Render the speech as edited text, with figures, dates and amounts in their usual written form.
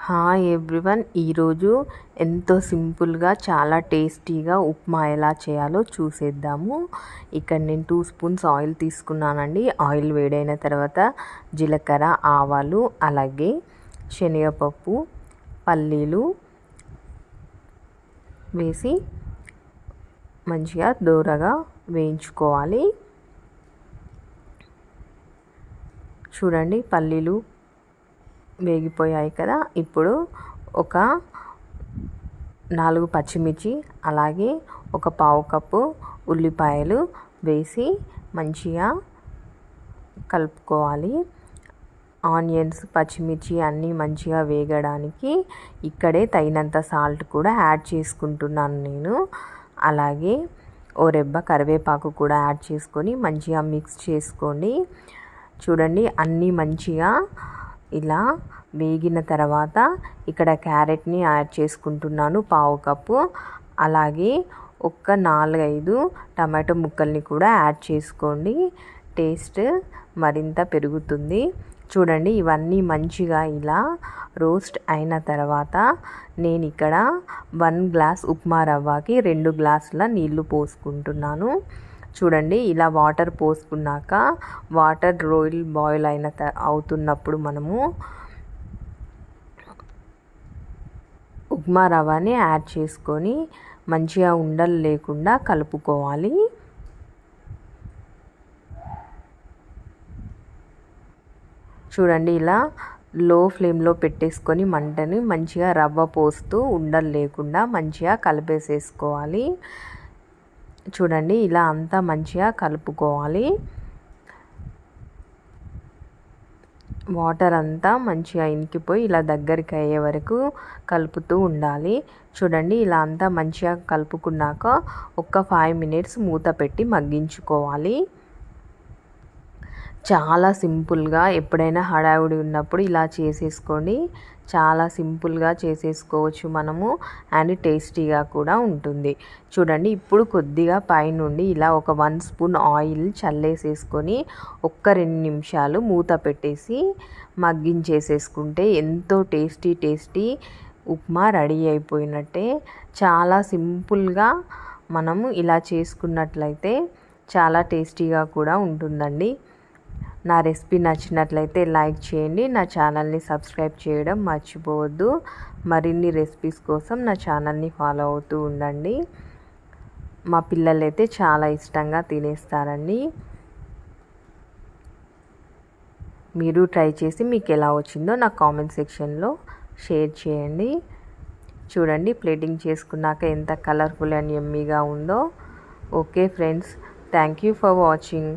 Hi everyone, ఈరోజు ఎంతో సింపుల్గా చాలా టేస్టీగా ఉప్మా ఎలా చేయాలో చూసేద్దాము. ఇక్కడ నేను 2 స్పూన్స్ ఆయిల్ తీసుకున్నానండి. ఆయిల్ వేడైన తర్వాత జీలకర్ర, ఆవాలు, అలాగే శనగపప్పు, పల్లీలు వేసి మంచిగా దోరగా వేయించుకోవాలి. చూడండి, పల్లీలు వేగిపోయాయి కదా. ఇప్పుడు ఒక 4 పచ్చిమిర్చి, అలాగే ఒక పావు కప్పు ఉల్లిపాయలు వేసి మంచిగా కలుపుకోవాలి. ఆనియన్స్, పచ్చిమిర్చి అన్నీ మంచిగా వేగడానికి ఇక్కడే తగినంత సాల్ట్ కూడా యాడ్ చేసుకుంటున్నాను నేను. అలాగే ఓ రెబ్బ కరివేపాకు కూడా యాడ్ చేసుకొని మంచిగా మిక్స్ చేసుకోండి. చూడండి, అన్నీ మంచిగా ఇలా వేగిన తర్వాత ఇక్కడ క్యారెట్ని యాడ్ చేసుకుంటున్నాను, పావు కప్పు. అలాగే ఒక 4-5 టమాటో ముక్కల్ని కూడా యాడ్ చేసుకోండి, టేస్ట్ మరింత పెరుగుతుంది. చూడండి, ఇవన్నీ మంచిగా ఇలా రోస్ట్ అయిన తర్వాత నేను ఇక్కడ 1 గ్లాస్ ఉప్మా రవ్వకి 2 గ్లాసుల నీళ్లు పోసుకుంటున్నాను. చూడండి, ఇలా వాటర్ పోసుకున్నాక వాటర్ బాయిల్ అవుతున్నప్పుడు మనము ఉప్మా రవ్వని యాడ్ చేసుకొని మంచిగా ఉండలు లేకుండా కలుపుకోవాలి. చూడండి, ఇలా లో ఫ్లేమ్లో పెట్టేసుకొని మంటని మంచిగా రవ్వ పోస్తూ ఉండలు లేకుండా మంచిగా కలిపేసేసుకోవాలి. చూడండి, ఇలా అంతా మంచిగా కలుపుకోవాలి. వాటర్ అంతా మంచిగా ఇంకిపోయి ఇలా దగ్గరికి అయ్యే వరకు కలుపుతూ ఉండాలి. చూడండి, ఇలా అంతా మంచిగా కలుపుకున్నాక ఒక 5 మినిట్స్ మూత పెట్టి మగ్గించుకోవాలి. చాలా సింపుల్గా, ఎప్పుడైనా హడావుడి ఉన్నప్పుడు ఇలా చేసేసుకోండి. చాలా సింపుల్గా చేసేసుకోవచ్చు మనము, అండ్ టేస్టీగా కూడా ఉంటుంది. చూడండి, ఇప్పుడు కొద్దిగా పైనుండి ఇలా ఒక 1 స్పూన్ ఆయిల్ చల్లేసేసుకొని ఒక్క 2 నిమిషాలు మూత పెట్టేసి మగ్గించేసేసుకుంటే ఎంతో టేస్టీ ఉప్మా రెడీ అయిపోయినట్టే. చాలా సింపుల్గా మనము ఇలా చేసుకున్నట్లయితే చాలా టేస్టీగా కూడా ఉంటుందండి. నా రెసిపీ నచ్చినట్లయితే లైక్ చేయండి, నా ఛానల్ని సబ్స్క్రైబ్ చేయడం మర్చిపోవద్దు. మరిన్ని రెసిపీస్ కోసం నా ఛానల్ని ఫాలో అవుతూ ఉండండి. మా పిల్లలైతే చాలా ఇష్టంగా తినేస్తారండి. మీరు ట్రై చేసి మీకు ఎలా వచ్చిందో నా కామెంట్ సెక్షన్లో షేర్ చేయండి. చూడండి, ప్లేటింగ్ చేసుకున్నాక ఎంత కలర్ఫుల్ అండ్ యమ్మీగా ఉందో. Okay friends, thank you for watching.